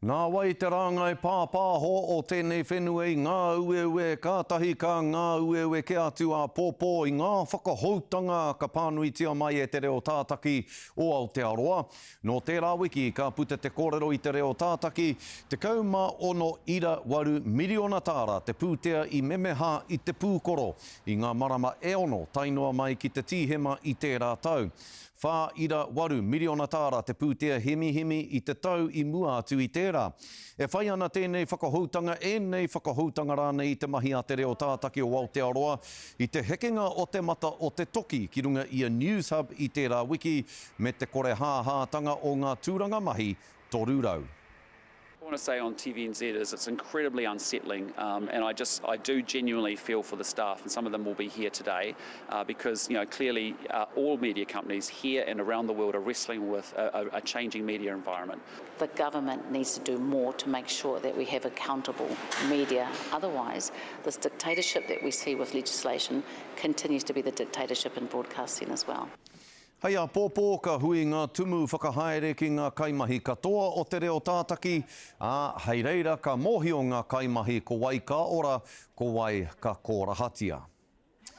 Nā wai te rāngai pāpāho o tēnei whenua i ngā ueue kātahi ka ngā ueue ke atu a pōpō i ngā whakahoutanga ka pānuitia mai e te reo tātaki o Aotearoa. No tērā wiki ka puta te kōrero i te reo tātaki te 1.8 miliona tāra te pūtea i memeha i te pūkoro i ngā marama e ono tainoa mai ki te tīhema i tērā tau. 4.8 miliona tāra te pūtea hemi i te tau i mua atu i tērā. E whai ana tēnei whakahoutanga nei whakahoutanga rānei i te mahi a te reo tātaki o Aotearoa i te hekenga o te mata o te toki ki runga i a News Hub i tērā wiki me te kore hāhātanga o ngā tūranga mahi torurau. I want to say on TVNZ is it's incredibly unsettling, and I do genuinely feel for the staff, and some of them will be here today because clearly all media companies here and around the world are wrestling with a changing media environment. The government needs to do more to make sure that we have accountable media. Otherwise, this dictatorship that we see with legislation continues to be the dictatorship in broadcasting as well. Hei a pōpō ka hui ngā tumu whakahaere ki ngā kaimahi katoa o te reo tātaki, hei reira ka mōhio ngā kaimahi ko wai ka ora, ko wai ka kōrahatia.